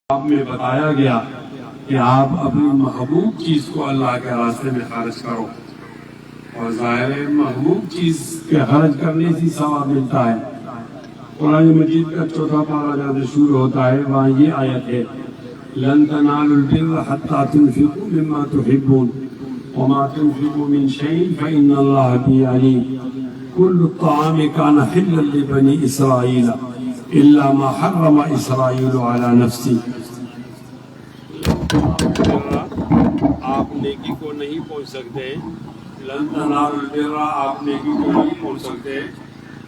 آپ میں بتایا گیا کہ آپ اپنی محبوب چیز کو اللہ کے راستے میں خرچ کرو، اور ظاہر ہے محبوب چیز کے خرچ کرنے سے ثواب ملتا ہے۔ قرآن مجید کا 4واں پارہ جہاں شروع ہوتا ہے وہاں یہ آیت ہے، لن تنالوا البر حتى تنفقوا مما تحبون وما تنفقوا من شيء فإن الله به عليم كل الطعام كان حلا لبني إسرائيل إلا ما حرم إسرائيل على نفسه۔ آپ نیکی کو نہیں پہنچ سکتے، لن تنالوا البر، آپ نیکی کو نہیں پہنچ سکتے،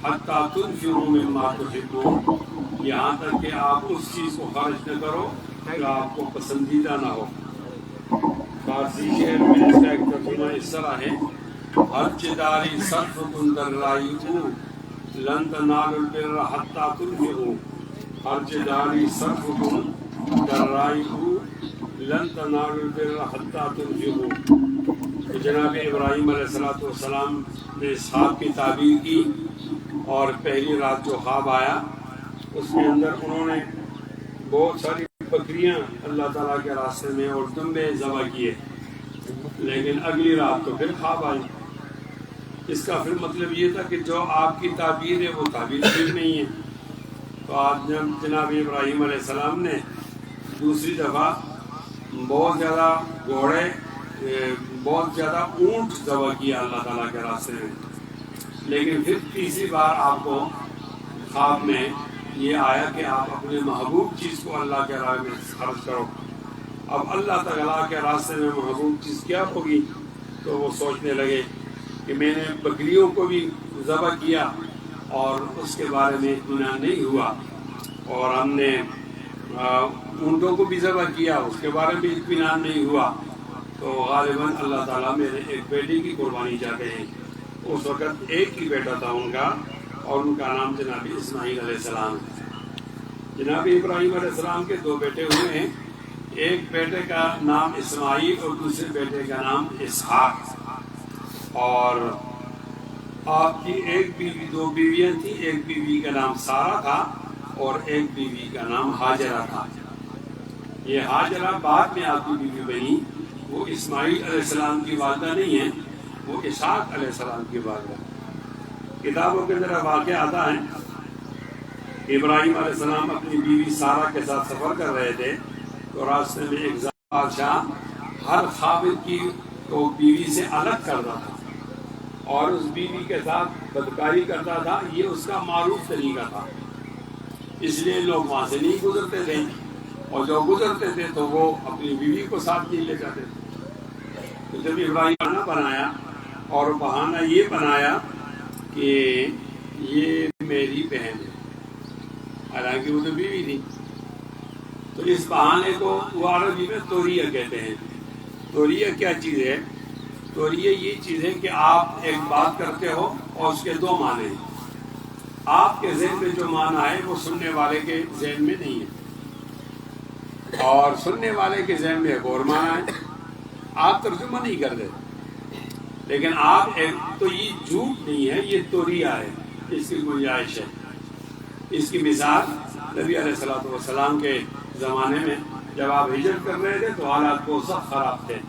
حتی تنفقوا مما تحبون، یہاں تک کہ آپ اس چیز کو خرچ نہ کرو جو آپ کو پسندیدہ نہ ہو۔ فارسی شعر میں اس کا ایک ترجمہ اس طرح ہے، حج داری صرفتن در رائیو لن تنالوا البر حتی تنفقوا، حج داری صرفتن در رائیو لن تنالوا البر حتی تنفقوا۔ تو جناب ابراہیم علیہ السلام نے اسحاق کی تعبیر کی، اور پہلی رات جو خواب آیا اس کے اندر انہوں نے بہت ساری بکریاں اللہ تعالیٰ کے راستے میں اور دمبے ذبح کیے، لیکن اگلی رات تو پھر خواب آئی۔ اس کا پھر مطلب یہ تھا کہ جو آپ کی تعبیر ہے وہ تعبیر ٹھیک نہیں ہے۔ تو آج جناب ابراہیم علیہ السلام نے دوسری دفعہ بہت زیادہ گھوڑے، بہت زیادہ اونٹ ذبح کیا اللہ تعالیٰ کے راستے میں، لیکن پھر تیسری بار آپ کو خواب میں یہ آیا کہ آپ اپنے محبوب چیز کو اللہ کے راہ میں خرچ کرو۔ اب اللہ تعالیٰ کے راستے میں محبوب چیز کیا ہوگی؟ تو وہ سوچنے لگے کہ میں نے بکریوں کو بھی ذبح کیا اور اس کے بارے میں اطمینان نہیں ہوا، اور ہم نے اونٹوں کو بھی ذبح کیا، اس کے بارے میں اطمینان نہیں ہوا، تو غالباً اللہ تعالیٰ میرے ایک بیٹے کی قربانی چاہتے ہیں۔ اس وقت ایک ہی بیٹا تھا ان کا، اور ان کا نام جناب اسماعیل علیہ السلام ہے۔ جناب ابراہیم علیہ السلام کے دو بیٹے ہوئے ہیں، ایک بیٹے کا نام اسماعیل اور دوسرے بیٹے کا نام اسحاق، اور آپ کی ایک بیوی، دو بیویاں تھیں، ایک بیوی کا نام سارہ تھا اور ایک بیوی کا نام ہاجرہ تھا۔ یہ ہاجرہ بعد میں آپ کی بیوی بنی، وہ اسماعیل علیہ السلام کی والدہ نہیں ہے، وہ اسحاق علیہ السلام کی والدہ۔ کتابوں کے اندر واقعہ آتا ہے، ابراہیم علیہ السلام اپنی بیوی سارہ کے ساتھ سفر کر رہے تھے، تو راستے میں ایک بادشاہ ہر خابر کی کو بیوی سے الگ کرتا تھا اور اس بیوی کے ساتھ بدکاری کرتا تھا، یہ اس کا معروف طریقہ تھا، اس لیے لوگ وہاں سے نہیں گزرتے تھے، اور جو گزرتے تھے تو وہ اپنی بیوی کو ساتھ نہیں لے جاتے تھے۔ تو جب ابراہیم بہانہ بنایا، اور بہانہ یہ بنایا کہ یہ میری بہن ہے، حالانکہ وہ تو بیوی تھی، تو اس بہانے کو وہ عربی میں توریہ کہتے ہیں۔ توریہ کیا چیز ہے؟ توریہ یہ چیز ہے کہ آپ ایک بات کرتے ہو اور اس کے دو معنی ہیں، آپ کے ذہن میں جو معنی ہے وہ سننے والے کے ذہن میں نہیں ہے، اور سننے والے کے ذہن میں ایک اور معنی ہے، آپ ترجمہ نہیں کرتے، لیکن آپ ایک تو یہ جھوٹ نہیں ہے، یہ توریہ ہے، اس کی گنجائش ہے۔ اس کی مثال نبی علیہ السلام کے زمانے میں جب آپ ہجرت کر رہے تھے تو حالات کو سخت خراب تھے،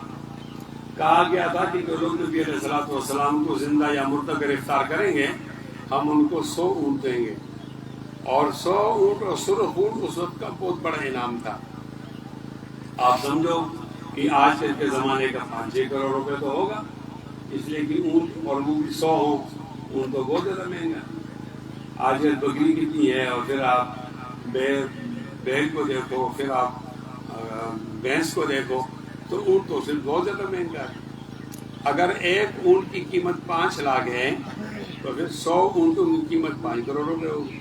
کہا گیا تھا کہ جو لوگ نبی علیہ السلام کو زندہ یا مردہ گرفتار کریں گے ہم ان کو 100 اونٹ دیں گے، اور 100 اونٹ اور سرخ اونٹ اس وقت کا بہت بڑا انعام تھا۔ آپ سمجھو کہ آج کل کے زمانے کا 5-6 کروڑ روپے تو ہوگا، اس لیے کہ اونٹ اور وہ بھی 100 ہوں، اونٹ تو بہت زیادہ مہنگا۔ آج کل بکری کتنی ہے، اور پھر آپ بیل کو دیکھو، پھر آپ بھینس کو دیکھو، تو اونٹ تو صرف بہت زیادہ مہنگا ہے۔ اگر ایک اونٹ کی قیمت 5 لاکھ ہے تو پھر 100 اونٹوں کی قیمت 5 کروڑ روپے ہوگی۔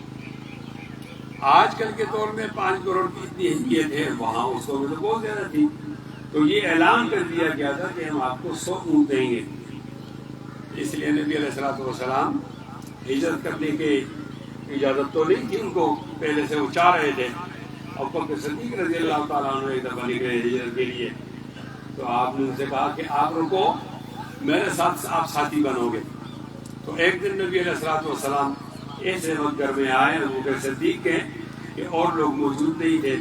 آج کل کے دور میں 5 کروڑ کی اتنی اہمیت ہے، وہاں اس وقت تو بہت زیادہ تھی، تو یہ اعلان کر دیا گیا تھا کہ ہم آپ کو 100 اونٹ دیں گے۔ اس لیے نبی علیہ السلام ہجرت کرنے کی اجازت تو نہیں تھی ان کو، پہلے سے وہ چاہ رہے تھے، اور بکر صدیق رضی اللہ تعالیٰ عنہ ایک دفعہ نکلے ہجرت کے لیے، تو آپ نے ان سے کہا کہ آپ رکو، میرے ساتھ آپ ساتھی بنو گے۔ تو ایک دن نبی علیہ السلام ایسے وقت گھر میں آئے بکر صدیق کے کہ اور لوگ موجود نہیں تھے،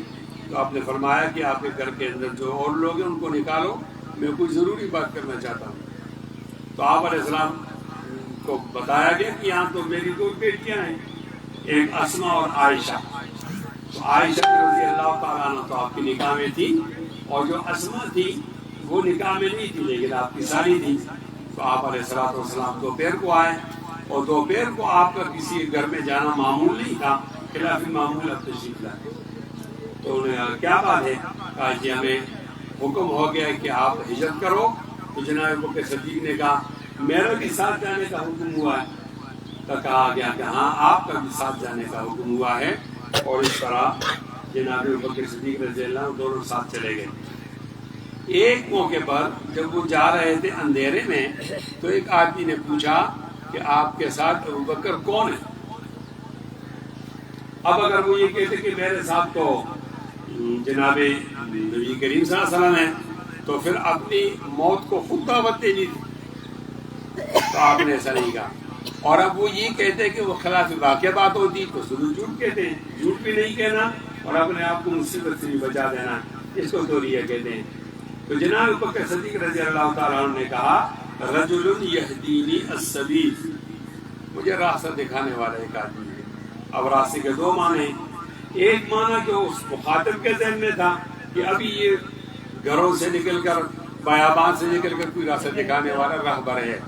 تو آپ نے فرمایا کہ آپ کے گھر کے اندر جو اور لوگ ہیں ان کو نکالو، میں کوئی ضروری بات کرنا چاہتا ہوں۔ تو آپ علیہ السلام کو بتایا گیا کہ یہاں تو میری دو بیٹیاں ہیں، ایک اسما اور عائشہ۔ تو عائشہ رضی اللہ تعالیٰ عنہ تو آپ کی نکاح میں تھی، اور جو اسما تھی وہ نکاح میں نہیں تھی لیکن آپ کی سالی تھی۔ تو آپ علیہ السلام دوپہر کو آئے، اور دوپہر کو آپ کا کسی گھر میں جانا معمول نہیں تھا، خلاف معمول اب تشریف لائے۔ تو انہوں نے کہا کیا بات ہے؟ کہا کہ ہمیں حکم ہو گیا ہے کہ آپ ہجرت کرو۔ تو جناب بکر صدیق نے کہا میرا بھی ساتھ جانے کا حکم ہوا ہے۔ تو کہا گیا کہ ہاں آپ کا بھی ساتھ جانے کا حکم ہوا ہے، اور اس طرح جناب بکر صدیق رضی اللہ عنہ دونوں ساتھ چلے گئے۔ ایک موقع پر جب وہ جا رہے تھے اندھیرے میں، تو ایک آدمی نے پوچھا کہ آپ کے ساتھ ابوبکر کون ہے؟ اب اگر وہ یہ کہتے کہ میرے ساتھ تو جناب نبی کریم صلی اللہ علیہ وسلم ہے، تو پھر اپنی موت کو خود دعوت دینی تھی۔ تو آپ نے ایسا نہیں کہا۔ اور اب وہ یہ کہتے کہ وہ خلاف واقع بات ہوتی تو ضرور جھوٹ کہتے ہیں، جھوٹ بھی نہیں کہنا اور اپنے آپ کو مصیبت سے بھی بچا دینا، اس کو توریہ کہتے ہیں۔ تو جناب بکر صدیق رضی اللہ تعالیٰ عنہ نے کہا رجل یہدینی السبیل، مجھے راستہ دکھانے والا ایک آدمی ہے۔ اب راستے کے دو معنی ہیں، ایک معنی جو اس مخاطب کے ذہن میں تھا کہ ابھی یہ گھروں سے نکل کر بیابان سے نکل کر کوئی راستہ دکھانے والا راہبر ہے،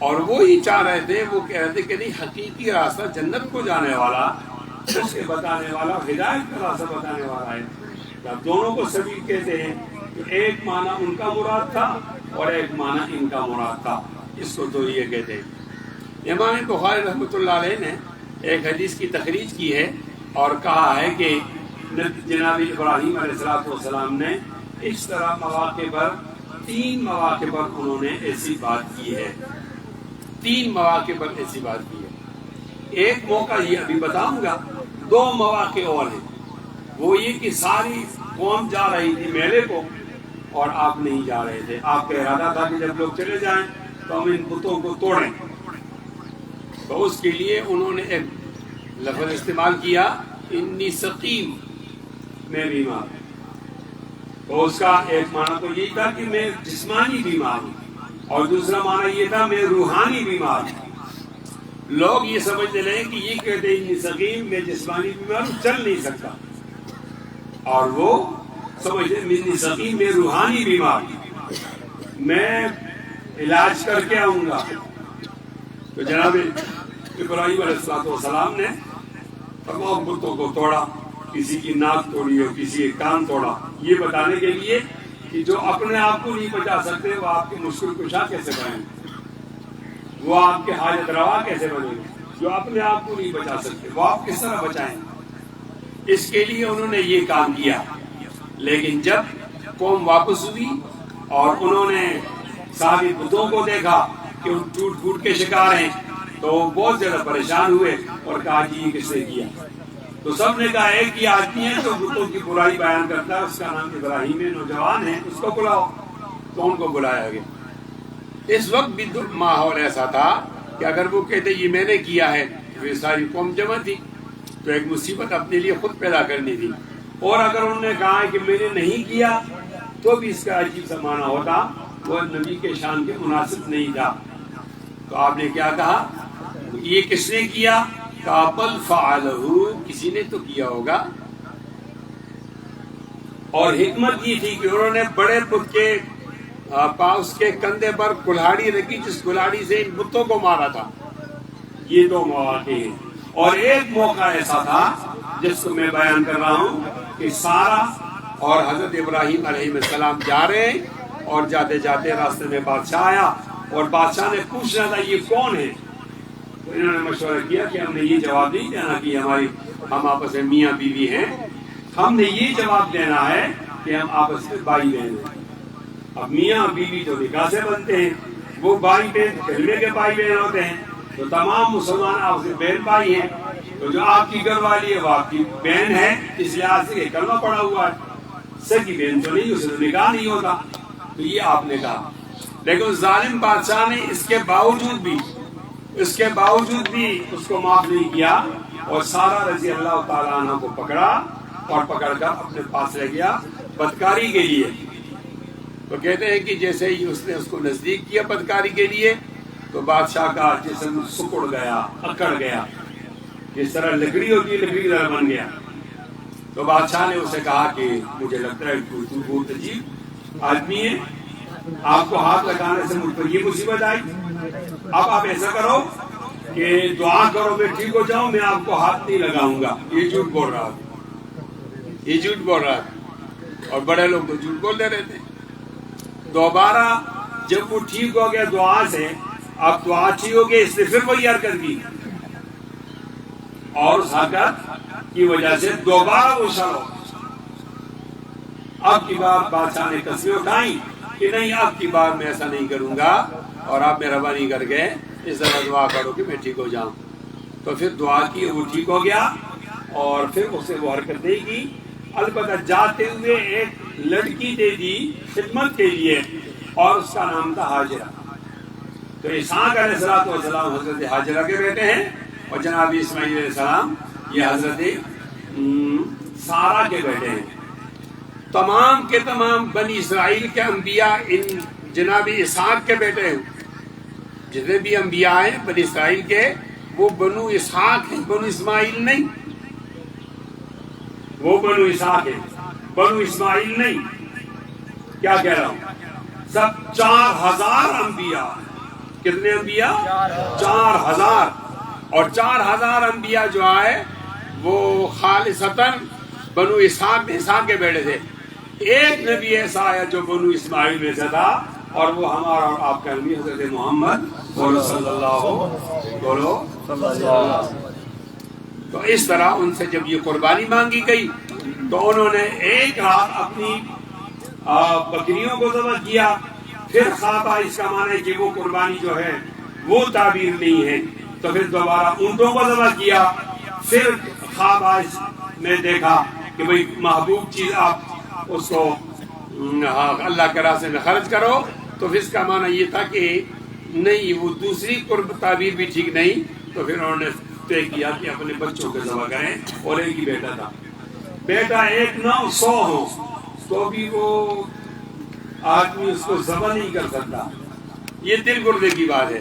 اور وہی چاہ رہے تھے، وہ کہہ رہے تھے کہ نہیں حقیقی راستہ جنت کو جانے والا، اسے بتانے والا، ہدایت کا راستہ بتانے والا ہے۔ اب دونوں کو سبیل کہتے ہیں، تو ایک معنی ان کا مراد تھا اور ایک معنی ان کا مراد تھا، اس کو تو یہ کہتے ہیں۔ امام بخاری رحمۃ اللہ علیہ نے ایک حدیث کی تخریج کی ہے اور کہا ہے کہ جناب ابراہیم علیہ السلام نے اس طرح مواقع پر 3 مواقع پر انہوں نے ایسی بات کی ہے، 3 مواقع پر ایسی بات کی ہے۔ ایک موقع یہ ابھی بتاؤں گا، 2 مواقع اور ہیں۔ وہ یہ کہ ساری قوم جا رہی تھی میلے کو اور آپ نہیں جا رہے تھے۔ آپ کا ارادہ تھا کہ جب لوگ چلے جائیں تو ہم ان بتوں کو توڑیں، تو اس کے لیے انہوں نے ایک لفظ استعمال کیا انی سقیم، میں بیمار ہوں۔ تو اس کا ایک معنی تو یہی تھا کہ میں جسمانی بیمار ہوں، اور دوسرا معنی یہ تھا میں روحانی بیمار ہوں۔ لوگ یہ سمجھنے لگے کہ یہ کہتے ہیں انی سقیم، میں جسمانی بیمار ہوں، چل نہیں سکتا، اور وہ سمجھتے انی سقیم، میں روحانی بیمار ہوں، میں علاج کر کے آؤں گا۔ تو جناب ابراہیم علیہ السلام نے تمام بتوں کو توڑا، کسی کی ناک توڑی اور کسی کی کان توڑا، یہ بتانے کے لیے کہ جو اپنے آپ کو نہیں بچا سکتے وہ آپ کی مشکل کشا کیسے بنیں گے، وہ آپ کے حاجت روا کیسے بنیں گے، جو اپنے آپ کو نہیں بچا سکتے وہ آپ کس طرح بچائیں۔ اس کے لیے انہوں نے یہ کام کیا، لیکن جب قوم واپس ہوئی اور انہوں نے ساری بتوں کو دیکھا کہ وہ ٹوٹ پھوٹ کے شکار ہیں، تو وہ بہت زیادہ پریشان ہوئے اور کہا کہ یہ کس نے کیا؟ تو سب نے کہا ایک ہی آدمی ہے جو بتوں کی برائی بیان کرتا ہے، اس کا نام ابراہیم ہے، نوجوان ہے، اس کو بلاؤ۔ تو ان کو بلایا گیا۔ اس وقت بھی ماحول ایسا تھا کہ اگر وہ کہتے یہ میں نے کیا ہے تو یہ ساری قوم جمع تھی، تو ایک مصیبت اپنے لیے خود پیدا کرنی تھی، اور اگر انہوں نے کہا کہ میں نے نہیں کیا تو بھی اس کا عجیب سا معنی ہوتا، وہ نبی کے شان کے مناسب نہیں تھا۔ تو آپ نے کیا کہا؟ یہ کس نے کیا؟ بل فعلہ، کسی نے تو کیا ہوگا۔ اور حکمت یہ تھی کہ انہوں نے بڑے بت کے پاس کے کندھے پر کلہاڑی رکھی، جس کلہاڑی سے ان بتوں کو مارا تھا۔ یہ 2 مواقع ہیں، اور ایک موقع ایسا تھا جس کو میں بیان کر رہا ہوں کہ سارا اور حضرت ابراہیم علیہ السلام جا رہے ہیں، اور جاتے جاتے راستے میں بادشاہ آیا، اور بادشاہ نے پوچھنا تھا یہ کون ہے؟ تو انہوں نے مشورہ کیا کہ ہم نے یہ جواب نہیں دینا کہ ہم آپس میں میاں بیوی ہیں، ہم نے یہ جواب دینا ہے کہ ہم آپس میں بھائی بہن ہیں۔ اب میاں بیوی جو نکاح سے بنتے ہیں، وہ بھائی بہن کلمے کے بھائی بہن ہوتے ہیں، تو تمام مسلمان آپ سے بہن بھائی ہیں۔ تو جو آپ کی گھر والی ہے وہ آپ کی بہن ہے، اس لحاظ سے کلمہ پڑا ہوا ہے، سکی بہن تو نہیں، اسے تو نکاح نہیں ہوتا۔ تو یہ آپ نے کہا، لیکن ظالم بادشاہ نے اس کے باوجود بھی اس کو معاف نہیں کیا، اور سارا رضی اللہ تعالیٰ عنہ کو پکڑا اور پکڑ کر اپنے پاس لے گیا بدکاری کے لیے. تو کہتے ہیں کہ جیسے ہی اس نے اس کو نزدیک کیا بدکاری کے لیے تو بادشاہ کا جسم سکڑ گیا, اکڑ گیا, جس طرح لکڑی ہوتی ہے لکڑی کی طرح بن گیا. تو بادشاہ نے اسے کہا کہ مجھے لگتا ہے تو بہت عجیب آدمی ہے, آپ کو ہاتھ لگانے سے مجھ پر یہ مصیبت آئی. اب آپ ایسا کرو کہ دعا کرو میں ٹھیک ہو جاؤں, میں آپ کو ہاتھ نہیں لگاؤں گا. یہ جھوٹ بول رہا تھا, یہ جھوٹ بول رہا تھا, اور بڑے لوگ تو جھوٹ بولتے رہتے. دوبارہ جب وہ ٹھیک ہو گیا دعا سے, اب دعا ٹھیک ہو گئی, اس نے پھر وہی حرکت کی اور اس حرکت کی وجہ سے دوبارہ وہ شر ہو. اب کی بار بادشاہ نے قسمیں اٹھائی کہ نہیں اب کی بار میں ایسا نہیں کروں گا, اور آپ مہربانی کر کے اس طرح دعا کرو کہ میں ٹھیک ہو جاؤں. تو پھر دعا کی, وہ ٹھیک ہو گیا, اور پھر اسے وہ حرکت دے گی. البتہ جاتے ہوئے ایک لڑکی دے دی خدمت کے لیے, اور اس کا نام تھا حاجرہ. تو اسحاق علیہ السلام حضرت حاجرہ کے بیٹے ہیں, اور جناب اسماعیل علیہ السلام یہ حضرت سارہ کے بیٹے ہیں. تمام کے تمام بنی اسرائیل کے انبیاء ان جناب اسحاق کے بیٹے ہیں. جتنے بھی انبیاء ہیں بنی اسرائیل کے وہ بنو اسحاق ہیں, بنو اسماعیل نہیں. وہ بنو اسحاق ہیں, بنو اسماعیل نہیں. کیا کہہ رہا ہوں, سب 4000 انبیاء. کتنے انبیاء؟ 4000. اور 4000 انبیاء جو آئے وہ خالصتاً بنو اسحاق کے بیٹے تھے. ایک نبی ایسا آیا جو بنو اسماعیل میں سے تھا, اور وہ ہمارا اور آپ کا نبی حضرت محمد صلی اللہ علیہ. تو اس طرح ان سے جب یہ قربانی مانگی گئی تو انہوں نے ایک رات اپنی بکریوں کو ذبح کیا. پھر خواب آیا, اس کا معنی ہے کہ وہ قربانی جو ہے وہ تعبیر نہیں ہے, تو پھر دوبارہ اونٹوں کو ذبح کیا. پھر خواب آیا, میں دیکھا کہ بھئی محبوب چیز آپ اس کو اللہ کے راستے میں خرچ کرو. تو پھر اس کا معنی یہ تھا کہ نہیں وہ دوسری قرب تعبیر بھی ٹھیک نہیں. تو پھر انہوں نے طے کیا کہ اپنے بچوں کو ذبح کریں, اور ایک ہی بیٹا تھا. بیٹا 100 ہو تو بھی وہ آدمی اس کو ذبح نہیں کر سکتا. یہ دل گردے کی بات ہے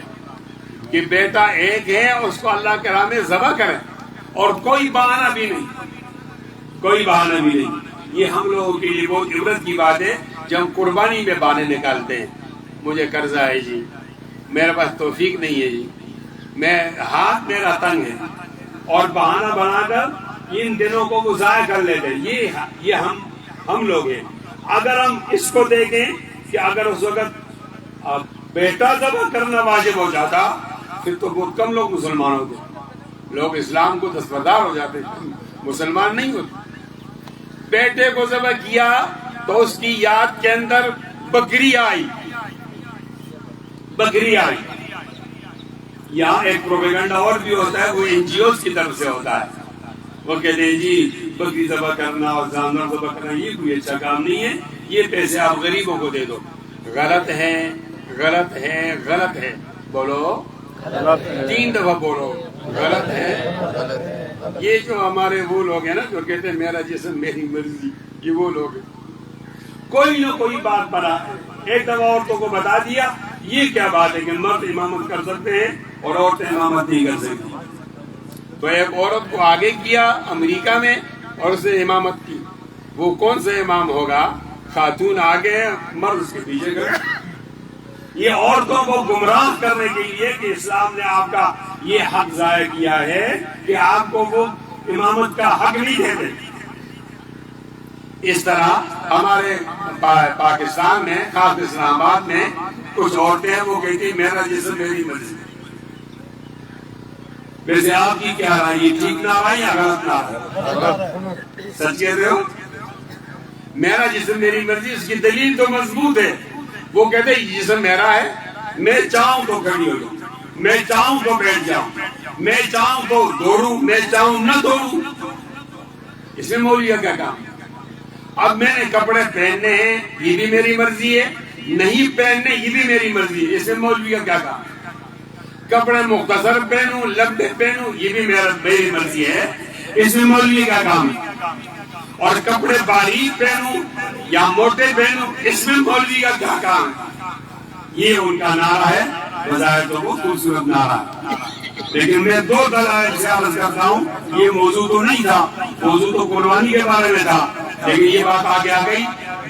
کہ بیٹا ایک ہے, اس کو اللہ کے راہ میں ذبح کریں, اور کوئی بہانہ بھی نہیں, کوئی بہانہ بھی نہیں. یہ ہم لوگوں کے لیے بہت عبرت کی بات ہے جب ہم قربانی میں بہانے نکالتے ہیں. مجھے قرضہ ہے جی, میرے پاس توفیق نہیں ہے جی, میں ہاتھ میرا تنگ ہے, اور بہانہ بنا کر ان دنوں کو وہ ضائع کر لیتے ہیں. یہ ہم لوگ ہیں. اگر ہم اس کو دیکھیں کہ اگر اس وقت بیٹا ذبح کرنا واجب ہو جاتا پھر تو بہت کم لوگ مسلمان ہوتے. لوگ اسلام کو دستبردار ہو جاتے, مسلمان نہیں ہوتے. بیٹے کو ذبح کیا تو اس کی یاد کے اندر بکری آئی. یہاں ایک پروپیگنڈا اور بھی ہوتا ہے, وہ NGOs کی طرف سے ہوتا ہے. وہ کہتے ہیں جی بکری ذبح کرنا اور جانور ذبح کرنا یہ کوئی اچھا کام نہیں ہے, یہ پیسے آپ غریبوں کو دے دو. غلط ہے, غلط ہے, غلط ہے. بولو 3 دفعہ بولو, غلط ہے. یہ جو ہمارے وہ لوگ ہیں نا جو کہتے ہیں میرا جسم میری مرضی, یہ وہ لوگ ہیں. کوئی نہ کوئی بات بنا, ایک دفعہ عورتوں کو بتا دیا یہ کیا بات ہے کہ مرد امامت کر سکتے ہیں اور عورتیں امامت نہیں کر سکتی. تو ایک عورت کو آگے کیا امریکہ میں اور اس نے امامت کی. وہ کون سا امام ہوگا؟ خاتون آگے مرد اس کے پیچھے گئے. یہ عورتوں کو گمراہ کرنے کے لیے کہ اسلام نے آپ کا یہ حق ضائع کیا ہے کہ آپ کو وہ امامت کا حق نہیں دیتے. اس طرح ہمارے پاکستان میں خاص اسلام آباد میں کچھ عورتیں ہیں وہ کہتی ہیں میرا جسم میری مرضی. ویسے آپ کی کیا رائے, یہ ٹھیک نہ رہا یا غلط نہ رہا؟ سچ کہہ رہے ہو؟ میرا جسم میری مرضی, اس کی دلیل تو مضبوط ہے. وہ کہتے ہیں یہ جسم میرا ہے, میں چاہوں تو کھڑی ہو جاؤں, میں چاہوں تو بیٹھ جاؤں, میں چاہوں تو دوڑوں, میں چاہوں نہ دوڑوں. اس میں مولوی کا کیا کام؟ اب میں نے کپڑے پہننے ہیں یہ بھی میری مرضی ہے, نہیں پہننے یہ بھی میری مرضی ہے. اس میں مولوی کا کیا کام؟ کپڑے مختصر پہنوں, لمبے پہنوں, یہ بھی میری مرضی ہے. اس میں مولوی کا کام ہے. اور کپڑے باریک پہنوں یا موٹے پہنوں، اس میں مولوی کا کیا کام ہے؟ یہ ان کا نعرہ ہے، بظاہر تو وہ خوبصورت نعرہ ہے، لیکن میں دو دلائل سے عرض کرتا ہوں، یہ موضوع تو نہیں تھا، موضوع تو قربانی کے بارے میں تھا، لیکن یہ بات آگے آ گئی۔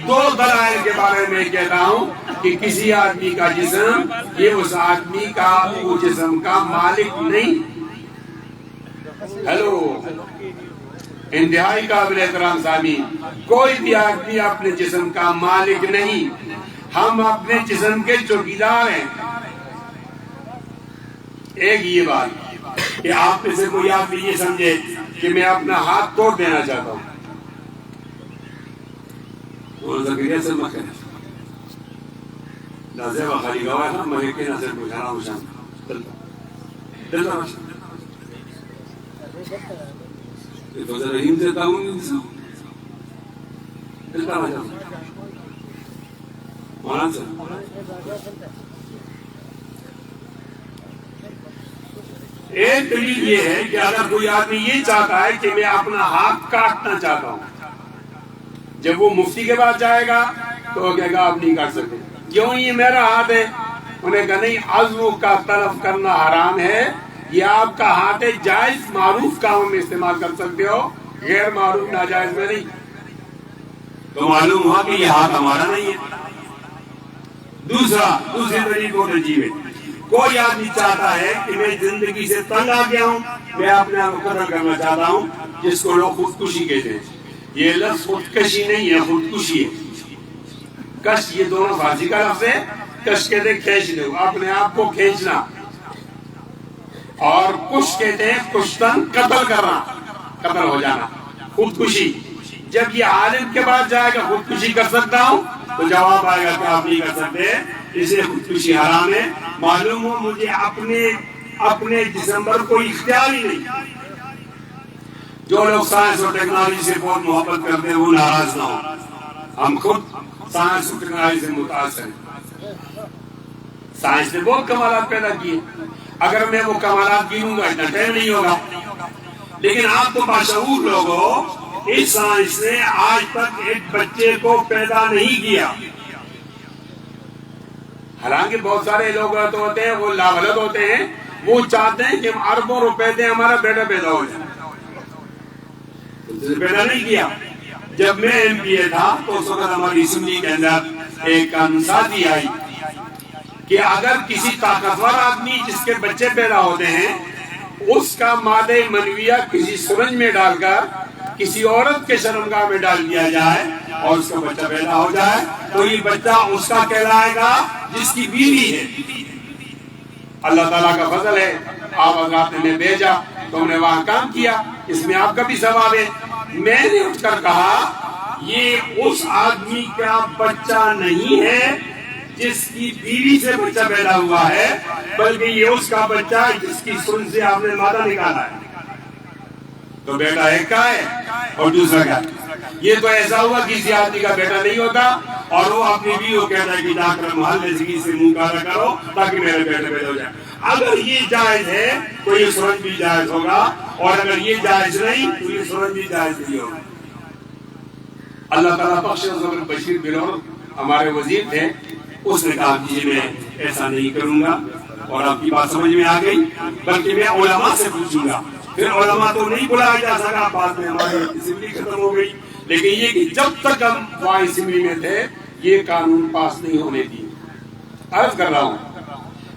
دو دلائل کے بارے میں کہتا ہوں کہ کسی آدمی کا جسم یہ اس آدمی کا وہ جسم کا مالک نہیں۔ ہیلو، انتہائی قابل احترام سامعین، کوئی بھی آدمی اپنے جسم کا مالک نہیں، ہم اپنے جسم کے چوکیدار ہیں۔ ایک یہ بات کہ آپ میں سے کوئی آدمی یہ سمجھے کہ میں اپنا ہاتھ توڑ دینا چاہتا ہوں، زکریہ سے مکہ نازے و خالی گواہ تھا ملک کے نظر کو جانا ہوشان دلتا راشد تو رحیم سے تعاون انسان دلتا راشد مولانا صاحب ایک دلیل یہ ہے کہ اگر کوئی آدمی یہ چاہتا ہے کہ میں اپنا ہاتھ کاٹنا چاہتا ہوں، جب وہ مفتی کے پاس جائے گا تو وہ کہے گا آپ نہیں کاٹ سکتے، کیوں؟ یہ میرا ہاتھ ہے۔ انہیں کہا نہیں، عضو کا تلف کرنا حرام ہے، یہ آپ کا ہاتھ ہے، جائز معروف کاموں میں استعمال کر سکتے ہو، غیر معروف ناجائز میں نہیں۔ تو معلوم ہوا کہ یہ ہاتھ ہمارا نہیں ہے۔ دوسری طریق کو ترجیح ہے، کوئی آدمی چاہتا ہے کہ میں زندگی سے تنگ آ گیا ہوں، میں اپنے آپ کو قتل کرنا چاہتا ہوں، جس کو لوگ خودکشی کہتے ہیں۔ یہ لفظ خودکشی نہیں ہے، خودکشی ہے۔ کش یہ دونوں فارسی کا لفظ ہے، کش کہتے ہیں کھینچنا، اپنے آپ کو کھینچنا، اور کش کہتے ہیں کشتن، قتل کرنا، قتل ہو جانا، خودکشی۔ جب یہ عالم کے بعد جائے گا خودکشی کر سکتا ہوں تو جواب آئے گا کہ آپ نہیں کر سکتے، اسے خودکشی حرام ہے۔ معلوم ہو مجھے اپنے جسم پر کوئی اختیار ہی نہیں۔ جو لوگ سائنس اور ٹیکنالوجی سے بہت محبت کرتے ہیں وہ ناراض نہ ہوں، ہم خود سائنس اور ٹیکنالوجی سے متاثر ہیں۔ سائنس نے بہت کمالات پیدا کیے، اگر میں وہ کمالات گنوں گا اتنا ٹائم نہیں ہوگا، لیکن آپ تو باشعور لوگ ہو، اس سائنس نے آج تک ایک بچے کو پیدا نہیں کیا۔ حالانکہ بہت سارے لوگ ہوتے ہیں وہ لاولد ہوتے ہیں، وہ چاہتے ہیں کہ ہم اربوں روپے دیں ہمارا بیٹا پیدا ہو جائے، پیدا نہیں کیا۔ جب میں ایم پی اے تھا تو اس وقت ہماری اسمبلی کے اندر ایک قانونسازی آئی کہ اگر کسی طاقتور آدمی جس کے بچے پیدا ہوتے ہیں اس کا مادہ منویہ کسی سرنج میں ڈال کر کسی عورت کے شرمگاہ میں ڈال دیا جائے اور اس کا بچہ پیدا ہو جائے تو یہ بچہ اس کا کہلائے گا جس کی بیوی ہے۔ اللہ تعالیٰ کا فضل ہے، آپ حضرات نے میں بھیجا تو ہم نے وہاں کام کیا، اس میں آپ کا بھی ثواب ہے۔ میں نے اٹھ کر کہا یہ اس آدمی کا بچہ نہیں ہے جس کی بیوی سے بچہ پیدا ہوا ہے، بلکہ یہ اس کا بچہ ہے جس کی سن سے آپ نے مادہ نکالا ہے۔ تو بیٹا ایک کا ہے اور دوسرا کا، یہ تو ایسا ہوا کسی آدمی کا بیٹا نہیں ہوتا اور وہ اپنی بیوی کو کہتا ہے کہ جا کر محلے سے منہ کالا کرو تاکہ میرے بیٹے پیدا ہو جائے۔ اگر یہ جائز ہے تو یہ سرنج بھی جائز ہوگا، اور اگر یہ جائز نہیں تو یہ سرنج بھی جائز نہیں ہوگا۔ اللہ تعالیٰ بخش بشیر بلور ہمارے وزیر تھے، اس نے کہا کہ میں ایسا نہیں کروں گا، اور آپ کی بات سمجھ میں آ گئی، بلکہ میں علماء سے پوچھوں گا۔ پھر علماء تو نہیں بلایا جا سکا، بعد میں ہماری اسمبلی ختم ہو گئی، لیکن یہ کہ جب تک ہم وہاں اسمبلی میں تھے یہ قانون پاس نہیں ہونے دی۔ عرض کر رہا ہوں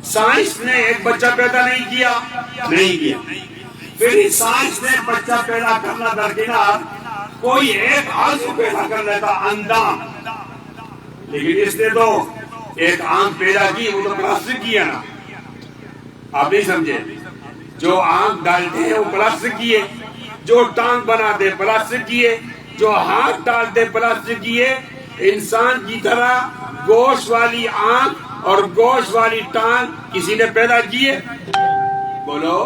سائنس نے ایک بچہ پیدا نہیں کیا، پھر سائنس نے بچہ پیدا کرنا درکنار کوئی ایک عضو پیدا کر لیتا، اندام، لیکن اس نے تو ایک آنکھ پیدا کی، وہ تو پلاسٹک کی ہے نا، آپ نہیں سمجھے؟ جو آنکھ ڈالتے ہیں وہ پلاسٹک کی ہے، جو ٹانگ بناتے پلاسٹک کی ہے، جو ہاتھ ڈالتے پلاسٹک کی ہے۔ انسان کی طرح گوشت والی آنکھ اور گوشت والی ٹانگ کسی نے پیدا کی ہے؟ بولو۔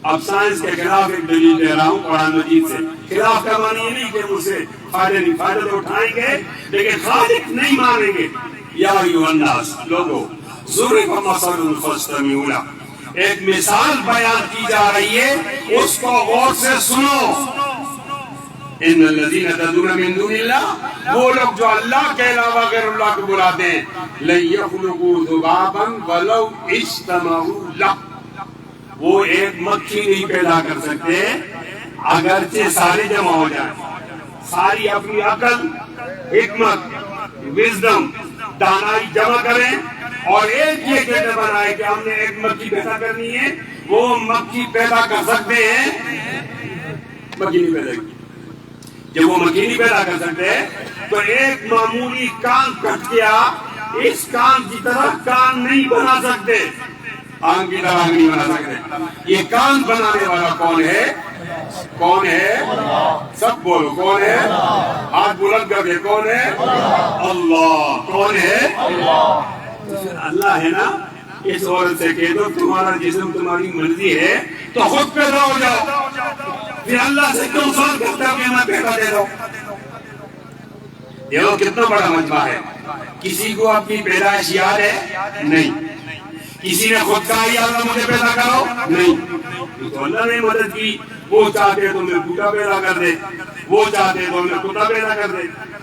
اب سائنس کے خلاف ایک دلیل دے رہا ہوں قرآن مجید سے۔ خلاف کا معنی یہ نہیں کہ مجھ سے فائدے تو اٹھائیں گے لیکن خالق نہیں مانیں گے۔ یا ایھا الناس، لوگوں، ضرب مثل فاستمعوا لہ، ایک مثال بیان کی جا رہی ہے، اس کو غور سے سنو۔ ان الذین تدعون من دون اللہ، وہ لوگ جو اللہ کے علاوہ غیر اللہ کو بلاتے ہیں، لن یخلقوا ذبابا ولو اجتمعوا لہ، وہ ایک مکھی نہیں پیدا کر سکتے اگرچہ سارے جمع ہو جائیں، ساری اپنی عقل، حکمت، وزڈم، دانائی جمع کریں اور ایک یہ کہتے بنائے کہ ہم نے ایک مکھی پیدا کرنی ہے، وہ مکھی پیدا کر سکتے ہیں؟ مکھی نہیں پیدا کی۔ جب وہ مکھی نہیں پیدا کر سکتے تو ایک معمولی کان کٹ گیا، اس کان کی طرح کان نہیں بنا سکتے، آنکھ کی طرح نہیں بنا سکتے۔ یہ کان بنانے والا کون ہے؟ کون ہے؟ سب بولو کون ہے؟ ہاتھ بلند کر کے کون ہے؟ اللہ۔ کون ہے؟ اللہ ہے نا۔ اس عورت سے کہہ دو تمہارا جسم تمہاری مرضی ہے تو خود پیدا ہو جاؤ، پھر اللہ سے کیوں سوال کرتا کہ میں پیدا دے دو؟ دیکھو کتنا بڑا مجمع ہے، کسی کو اپنی پیدائش یاد ہے؟ نہیں۔ کسی نے خود کہا یا اللہ مجھے پیدا کرو؟ نہیں۔ تو اللہ نے مدد کی، وہ چاہتے تو میں بوٹا پیدا کر دے، وہ چاہتے تو میں کتا پیدا کر دے،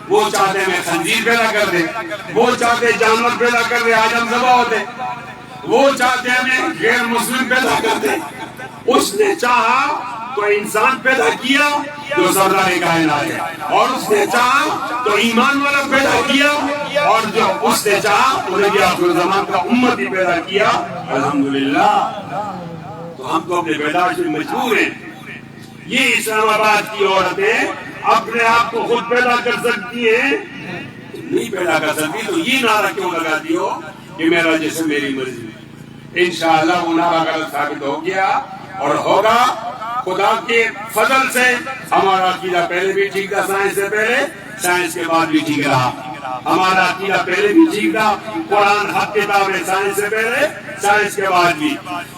وہ چاہتے میں خنزیر پیدا کر دے، وہ چاہتے جانور پیدا کر دے آج ہم ذبح ہوتے، وہ چاہتے ہیں غیر مسلم پیدا کر دے۔ اس نے چاہا تو انسان پیدا کیا جو سردار کائنات ہے، اور اس نے چاہا تو ایمان والا پیدا کیا، اور جو اس نے چاہا انہیں بھی آخر زمان کا امت ہی پیدا کیا۔ الحمدللہ۔ تو ہم تو اپنے پیدائش میں مجبور ہیں۔ یہ اسلام آباد کی عورتیں اپنے آپ کو خود پیدا کر سکتی ہیں؟ نہیں پیدا کر سکتی، تو یہ نعرہ کیوں لگاتی ہو کہ میرا جسم میری مرضی؟ انشاءاللہ وہ نعرہ غلط ثابت ہو گیا اور ہوگا۔ خدا کے فضل سے ہمارا عقیدہ پہلے بھی ٹھیک تھا، سائنس سے پہلے، سائنس کے بعد بھی ٹھیک رہا۔ ہمارا عقیدہ پہلے بھی ٹھیک تھا، قرآن حق کتاب ہے، سائنس سے پہلے، سائنس کے بعد بھی۔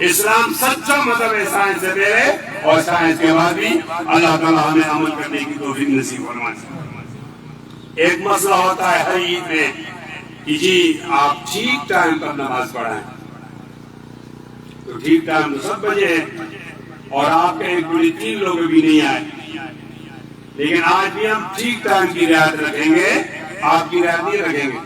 اسلام سچا مذہب ہے، سائنس سے پہلے اور سائنس کے بعد بھی۔ اللہ تعالیٰ ہمیں عمل کرنے کی توفیق نصیب فرمائے۔ ایک مسئلہ ہوتا ہے ہر عید میں کہ جی آپ ٹھیک ٹائم پر نماز پڑھائیں، تو ٹھیک ٹائم تو 7 بجے ہے اور آپ کے ایک بڑی 3 لوگ بھی نہیں آئے، لیکن آج بھی ہم ٹھیک ٹائم کی رعایت رکھیں گے، آپ کی رعایت نہیں رکھیں گے۔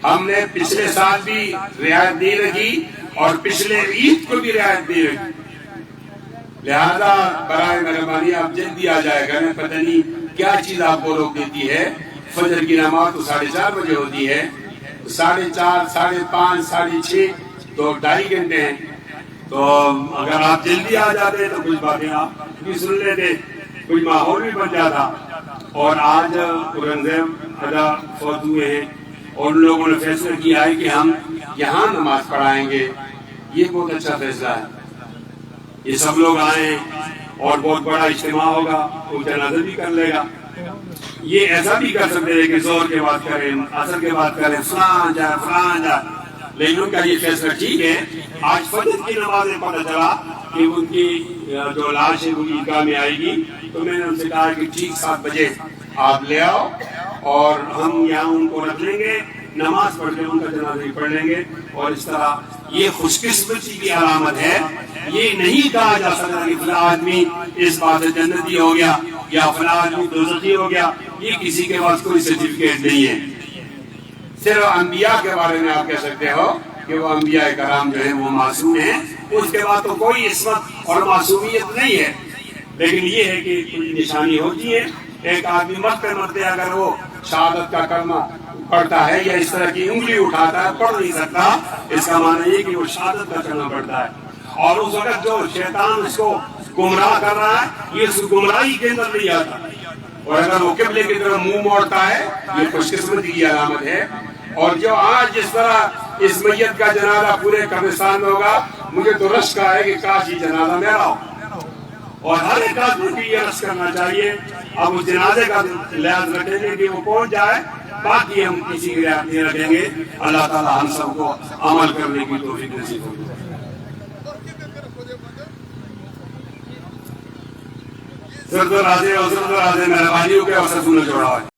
ہم نے پچھلے سال بھی رعایت نہیں رکھی اور پچھلے عید کو بھی رعایت نہیں رکھی، لہذا برائے مہربانی آپ جلدی آ جائے گا۔ پتہ نہیں کیا چیز آپ کو روک دیتی ہے۔ فجر کی نماز تو 4:30 بجے ہوتی ہے، 4:30، 5:30، 6:30 تو 2.5 گھنٹے ہیں۔ تو اگر آپ جلدی آ جاتے تو کچھ باتیں آپ بھی سن لیتے، کچھ ماحول بھی بن جاتا۔ اور آج اورنگزیب ادا فوت ہوئے ہیں اور ان لوگوں نے فیصلہ کیا ہے کہ ہم یہاں نماز پڑھائیں گے۔ یہ بہت اچھا فیصلہ ہے، یہ سب لوگ آئیں اور بہت بڑا اجتماع ہوگا، تو جنازہ بھی کر لے گا۔ یہ ایسا بھی کر سکتے ہیں کہ ظہر کے بعد کریں، عصر کے بعد کریں، فلان جائے فلان جائے، لیکن ان کا یہ فیصلہ ٹھیک ہے۔ آج فجر کی نماز میں پتہ چلا کہ ان کی جو لاش ہے وہ عیدگاہ میں آئے گی، تو میں نے ان سے کہا کہ ٹھیک 7 بجے آپ لے آؤ اور ہم یہاں ان کو رکھ لیں گے، نماز پڑھ کے ان کا جنازہ پڑھ لیں گے۔ اور اس طرح یہ خوش قسمتی کی علامت ہے۔ یہ نہیں کہا جا سکتا کہ فلاں آدمی اس بات سے جنتی ہو گیا یا فلاں آدمی دوزخی ہو گیا، یہ کسی کے پاس کوئی سرٹیفکیٹ نہیں ہے۔ صرف انبیاء کے بارے میں آپ کہہ سکتے ہو کہ وہ انبیاء کرام جو ہیں وہ معصوم ہیں، اس کے بعد تو کوئی عصمت اور معصومیت نہیں ہے۔ لیکن یہ ہے کہ کوئی نشانی ہوتی ہے، ایک آدمی مرتے مرتے اگر وہ شہادت کا کلمہ پڑھتا ہے یا اس طرح کی انگلی اٹھاتا ہے، پڑھ نہیں سکتا، اس کا معنی یہ کہ وہ شہادت کا کلمہ پڑھتا ہے۔ اور اس وقت جو شیطان اس کو گمراہ کر رہا ہے، یہ اس گمراہی کے اندر نہیں آتا، اور اگر وہ قبلے کی طرف منہ موڑتا ہے، یہ خوش قسمتی کی علامت ہے۔ اور جو آج جس طرح اس میت کا جنازہ پورے قبرستان میں ہوگا، مجھے تو رشک ہے کہ کاش یہ جنازہ میرا ہو، اور ہر ایک آدمی کو یہ رشک کرنا چاہیے۔ اب اس جنازے کا لحاظ رکھیں گے کہ وہ پہنچ جائے، باقی ہم کسی کی رعایت نہیں رکھیں گے۔ اللہ تعالیٰ ہم سب کو عمل کرنے کی توفیق نصیب ہو۔ سر تو راضی مہربانی ہو کے اوسط سننا چھوڑا ہے۔